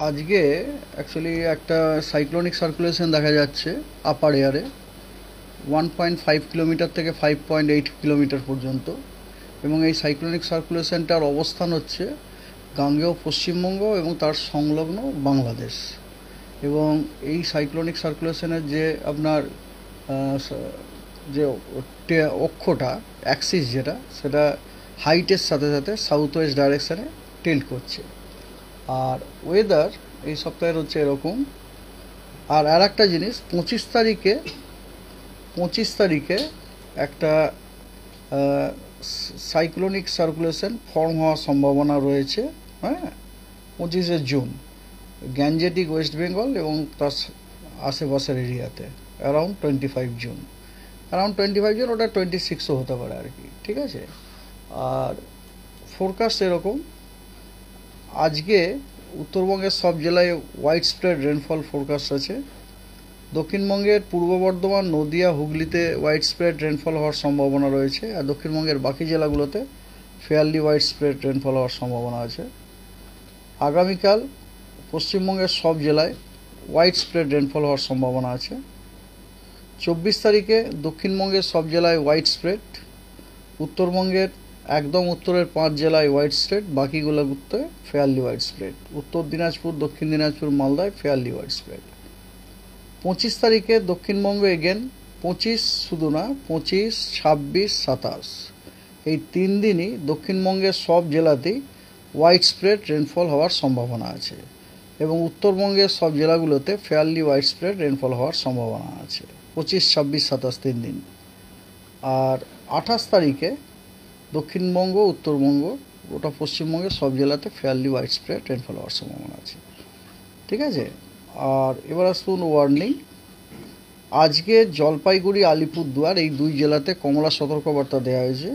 আজকে অ্যাকচুয়ালি একটা cyclonic circulation দেখা যাচ্ছে আপার এয়ারে 1.5 কিলোমিটার থেকে 5.8 কিলোমিটার পর্যন্ত, এবং এই সাইক্লোনিক সার্কুলেশনটার অবস্থান হচ্ছে গাঙ্গেয় পশ্চিমবঙ্গ এবং তার সংলগ্ন বাংলাদেশ। এবং এই সাইক্লোনিক সার্কুলেশনের যে আপনার যে অক্ষটা অ্যাক্সিস যেটা সেটা হাইটের সাথে সাথে সাউথ ওয়েস্ট ডাইরেকশানে টিল্ট করছে। আর ওয়েদার এই সপ্তাহের হচ্ছে এরকম। আর একটা জিনিস, 25 তারিখে একটা সাইক্লোনিক সার্কুলেশন ফর্ম হওয়ার সম্ভাবনা রয়েছে। হ্যাঁ, 25শে জুন গ্যাঞ্জেটিক ওয়েস্ট বেঙ্গল এবং তার আশেপাশের এরিয়াতে অ্যারাউন্ড 25 জুন ওটা 26ও হতে পারে আর কি, ঠিক আছে। আর ফোরকাস্ট এরকম, আজকে উত্তরবঙ্গের সব জেলায় ওয়াইড স্প্রেড রেনফল ফোরকাস্ট আছে। দক্ষিণবঙ্গের পূর্ব বর্ধমান, নদিয়া, হুগলিতে ওয়াইড স্প্রেড রেনফল হওয়ার সম্ভাবনা রয়েছে, আর দক্ষিণবঙ্গের বাকি জেলাগুলোতে ফেয়ারলি ওয়াইড স্প্রেড রেনফল হওয়ার সম্ভাবনা আছে। আগামীকাল পশ্চিমবঙ্গের সব জেলায় ওয়াইড স্প্রেড রেনফল হওয়ার সম্ভাবনা আছে। 24 তারিখে দক্ষিণবঙ্গের সব জেলায় ওয়াইড স্প্রেড, উত্তরবঙ্গের একদম উত্তরের 5 জেলায় ওয়াইড স্প্রেড, বাকিগুলোতে fairly wide spread. Uttar Dinajpur, দক্ষিণ দিনাজপুর, মালদায় ফেয়ারলি ওয়াইড স্প্রেড। 25 তারিখে দক্ষিণবঙ্গ এগেন, 25 শুধু না, 25, 26, 27 এই 3 দিনই দক্ষিণবঙ্গের সব জেলাতেই ওয়াইড স্প্রেড রেনফল হওয়ার সম্ভাবনা আছে, এবং উত্তরবঙ্গের সব জেলাগুলোতে ফেয়ারলি ওয়াইড স্প্রেড রেনফল হওয়ার সম্ভাবনা আছে 25, 26, 27 3 দিন। আর 28 তারিখে দক্ষিণবঙ্গ, উত্তরবঙ্গ, ওটা পশ্চিমবঙ্গের সব জেলাতে ফেয়ারলি ওয়াইড স্প্রেড রেনফল হওয়ার সম্ভাবনা আছে, ঠিক আছে। আর এবার আসুন ওয়ার্নিং। আজকে জলপাইগুড়ি, আলিপুরদুয়ার এই 2 জেলাতে কমলা সতর্কবার্তা দেওয়া হয়েছে।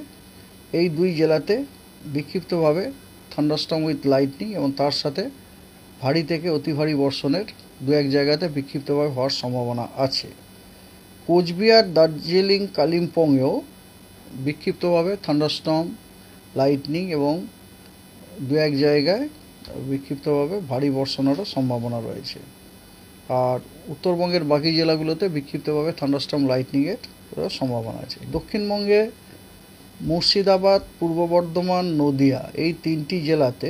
এই 2 জেলাতে বিক্ষিপ্তভাবে থান্ডারস্টর্ম উইথ লাইটনিং এবং তার সাথে ভারী থেকে অতি ভারী বর্ষণের 2-1 জায়গাতে বিক্ষিপ্তভাবে হওয়ার সম্ভাবনা আছে। কোচবিহার, দার্জিলিং, কালিম্পংয়েও বিক্ষিপ্তভাবে থান্ডারস্টর্ম, লাইটনিং এবং 2-1 জায়গায় বিক্ষিপ্তভাবে ভারী বর্ষণেরও সম্ভাবনা রয়েছে। আর উত্তরবঙ্গের বাকি জেলাগুলোতে বিক্ষিপ্তভাবে থান্ডারস্টর্ম, লাইটনিংয়ের সম্ভাবনা আছে। দক্ষিণবঙ্গে মুর্শিদাবাদ, পূর্ব বর্ধমান, নদিয়া এই 3টি জেলাতে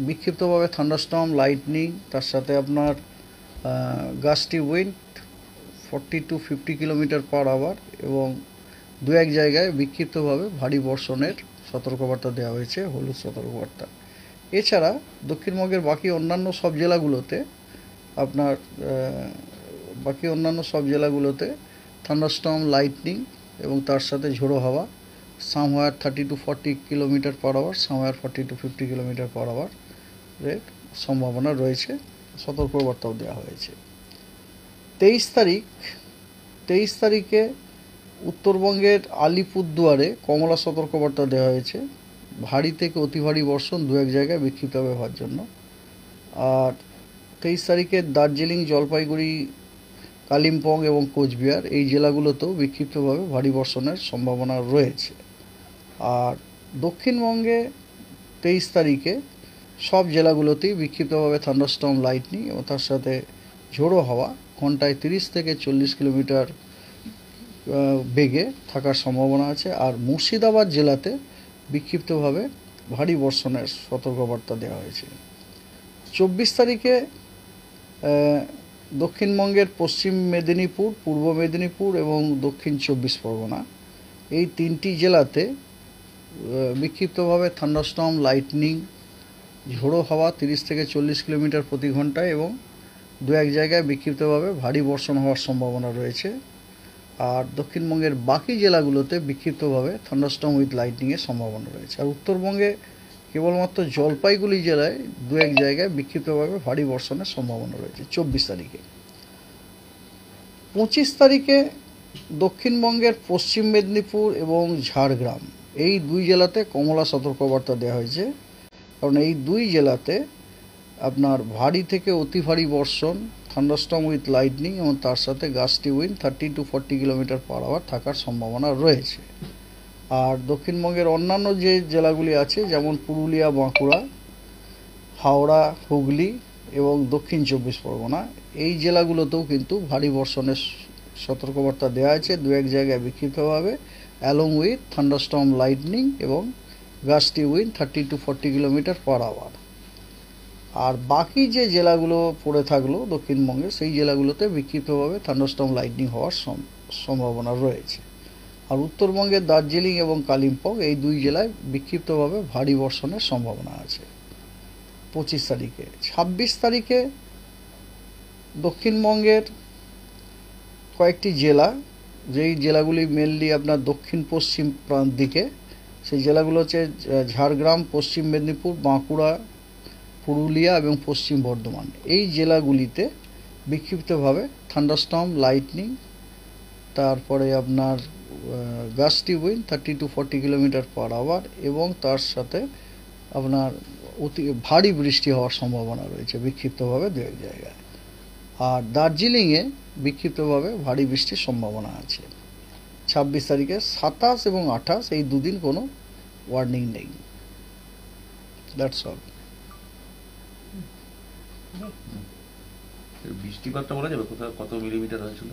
বিক্ষিপ্তভাবে থান্ডারস্টর্ম, লাইটনিং, তার সাথে আপনার gusty wind 40 to 50 kilometre per hour এবং 2-1 জায়গায় বিক্ষিপ্তভাবে ভারী বর্ষণের সতর্কবার্তা দেওয়া হয়েছে, হলুদ সতর্কবার্তা। এছাড়া দক্ষিণবঙ্গের বাকি অন্যান্য সব জেলাগুলোতে থান্ডারস্টর্ম, লাইটনিং এবং তার সাথে ঝোড়ো হাওয়া somewhere 30 to 40 kilometre per hour, somewhere 40 to 50 kilometre per hour এর সম্ভাবনা রয়েছে, সতর্কবার্তাও দেওয়া হয়েছে। 23 তারিখে উত্তরবঙ্গের আলিপুরদুয়ারে কমলা সতর্কবার্তা দেওয়া হয়েছে, ভারী থেকে অতি ভারী বর্ষণ 2-1 জায়গায় বিক্ষিপ্তভাবে হওয়ার জন্য। আর 23 তারিখে দার্জিলিং, জলপাইগুড়ি, কালিম্পং এবং কোচবিহার এই জেলাগুলোতেও বিক্ষিপ্তভাবে ভারী বর্ষণের সম্ভাবনা রয়েছে। আর দক্ষিণবঙ্গে 23 তারিখে সব জেলাগুলোতেই বিক্ষিপ্তভাবে থান্ডারস্টর্ম, লাইটনিং এবং তার সাথে ঝোড়ো হাওয়া ঘন্টায় 30 থেকে 40 কিলোমিটার বেগে থাকার সম্ভাবনা আছে। আর মুর্শিদাবাদ জেলাতে বিক্ষিপ্তভাবে ভারী বর্ষণের সতর্কবার্তা দেওয়া হয়েছে। 24 তারিখে দক্ষিণবঙ্গের পশ্চিম মেদিনীপুর, পূর্ব মেদিনীপুর এবং দক্ষিণ 24 পরগনা এই 3টি জেলাতে বিক্ষিপ্তভাবে থান্ডারস্টর্ম, লাইটনিং, ঝোড়ো হাওয়া 30 থেকে 40 কিলোমিটার প্রতি ঘন্টায় এবং 2-1 জায়গায় বিক্ষিপ্তভাবে ভারী বর্ষণ হওয়ার সম্ভাবনা রয়েছে। আর দক্ষিণবঙ্গের বাকি জেলাগুলোতে বিক্ষিপ্তভাবে থান্ডারস্টর্ম উইথ লাইটনিংয়ের সম্ভাবনা রয়েছে। আর উত্তরবঙ্গে কেবলমাত্র জলপাইগুড়ি জেলায় 2-1 জায়গায় বিক্ষিপ্তভাবে ভারী বর্ষণের সম্ভাবনা রয়েছে 24 তারিখে। 25 তারিখে দক্ষিণবঙ্গের পশ্চিম মেদিনীপুর এবং ঝাড়গ্রাম এই 2 জেলাতে কমলা সতর্কবার্তা দেওয়া হয়েছে, কারণ এই 2 জেলাতে আপনার ভারী থেকে অতি ভারী বর্ষণ, থান্ডারস্টর্ম উইথ লাইটনিং এবং তার সাথে gusty wind 30 to 40 kilometre per hour থাকার সম্ভাবনা রয়েছে। আর দক্ষিণবঙ্গের অন্যান্য যে জেলাগুলি আছে, যেমন পুরুলিয়া, বাঁকুড়া, হাওড়া, হুগলি এবং দক্ষিণ 24 পরগনা এই জেলাগুলোতেও কিন্তু ভারী বর্ষণের সতর্কবার্তা দেওয়া আছে। দু এক জায়গায় বিক্ষিপ্তভাবে অ্যালং উইথ থান্ডারস্টর্ম লাইটনিং এবং gusty wind 30 to 40 kilometre per hour. আর বাকি যে জেলাগুলো পড়ে থাকলো দক্ষিণবঙ্গে সেই জেলাগুলোতে বিক্ষিপ্তভাবে থান্ডারস্টর্ম লাইটনিং হওয়ার সম্ভাবনা রয়েছে। আর উত্তরবঙ্গের দার্জিলিং এবং কালিম্পং এই দুই জেলায় বিক্ষিপ্তভাবে ভারী বর্ষণের সম্ভাবনা আছে 25 তারিখে। 26 তারিখে দক্ষিণবঙ্গের কয়েকটি জেলা, যেই জেলাগুলি মেনলি আপনার দক্ষিণ পশ্চিম প্রান্ত দিকে, সেই জেলাগুলো হচ্ছে ঝাড়গ্রাম, পশ্চিম মেদিনীপুর, বাঁকুড়া, পুরুলিয়া এবং পশ্চিম বর্ধমান। এই জেলাগুলিতে বিক্ষিপ্তভাবে থান্ডারস্টর্ম লাইটনিং, তারপরে আপনার gusty wind 30 to 40 kilometre per hour এবং তার সাথে আপনার অতি ভারী বৃষ্টি হওয়ার সম্ভাবনা রয়েছে বিক্ষিপ্তভাবে দু এক জায়গায়। আর দার্জিলিংয়ে বিক্ষিপ্তভাবে ভারী বৃষ্টির সম্ভাবনা আছে 26 তারিখে। 27 এবং 28 এই দুদিন কোনো ওয়ার্নিং নেই। That's all. বৃষ্টিপাতটা বলা যাবে কোথাও কত মিলিমিটার হয়েছিল?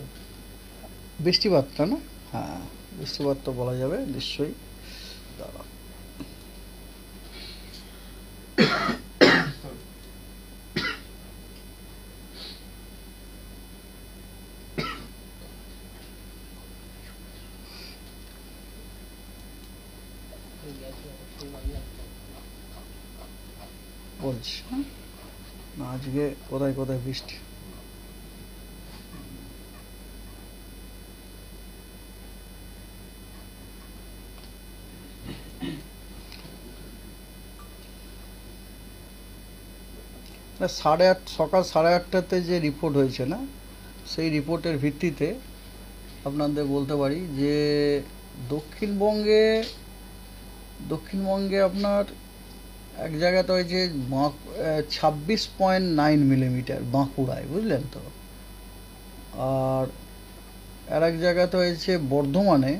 বৃষ্টিপাতটা না, হ্যাঁ বৃষ্টিপাতটা বলা যাবে নিশ্চয়ই। দাঁড়া, বলছি না আজকে কোথায় কোথায় বৃষ্টি। সকাল 8:30 যে রিপোর্ট হয়েছে না, সেই রিপোর্টের ভিত্তিতে আপনাদের বলতে পারি যে দক্ষিণবঙ্গে আপনার এক জায়গাতে হয়েছে 26.9 মিলিমিটার বাঁকুড়ায়, বুঝলেন তো। আর এক জায়গাতে হয়েছে বর্ধমানে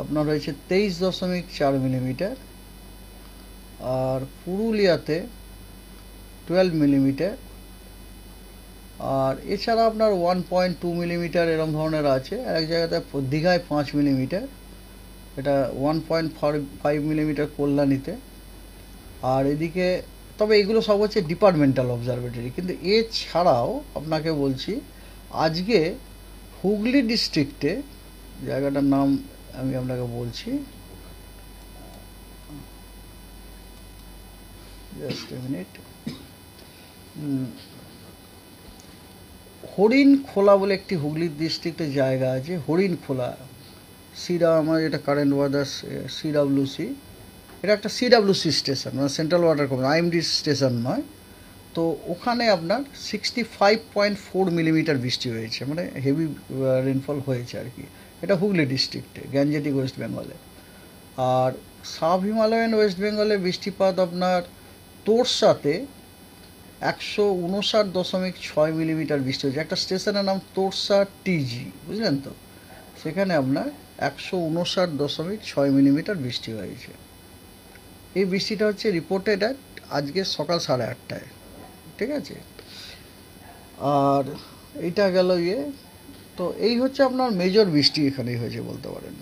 আপনার হয়েছে 23.4 মিলিমিটার। আর পুরুলিয়াতে 12 মিলিমিটার। আর এছাড়া আপনার 1.2 মিলিমিটার এরম ধরনের আছে। এক জায়গাতে দীঘায় 5 মিলিমিটার, এটা 1.5 মিলিমিটার কল্যাণীতে। আর এদিকে তবে এগুলো সব হচ্ছে ডিপার্টমেন্টাল অবজারভেটরি। কিন্তু এছাড়াও আপনাকে বলছি আজকে হুগলি ডিস্ট্রিক্টে, জায়গাটার নাম আমি আপনাকে বলছি, জাস্ট এ মিনিট, হরিণখোলা বলে একটি হুগলি ডিস্ট্রিক্টে জায়গা আছে, হরিণখোলা। আমার এটা কারেন্ট ওয়াটার সিডাব্লিউসি, এটা একটা সিডাব্লিউসি স্টেশন, মানে central water commission, IMD station নয়। তো ওখানে আপনার 65.4 মিলিমিটার বৃষ্টি হয়েছে, মানে হেভি রেনফল হয়েছে আর কি। এটা হুগলি ডিস্ট্রিক্টে, গ্যাঞ্জেটিক ওয়েস্ট বেঙ্গলে। আর সাব হিমালয়ান ওয়েস্ট বেঙ্গলে বৃষ্টিপাত আপনার তোরসাতে 159.6 মিলিমিটার বৃষ্টি হয়েছে। একটা স্টেশনের নাম তোরসা টিজি, বুঝলেন তো, সেখানে আপনার 159.6 মিলিমিটার বৃষ্টি হয়েছে। এই বৃষ্টিটা হচ্ছে রিপোর্টেড আজকে সকাল 8:30, ঠিক আছে। আর এইটা গেল তো এই হচ্ছে আপনার মেজর বৃষ্টি এখানেই হয়েছে বলতে পারেন।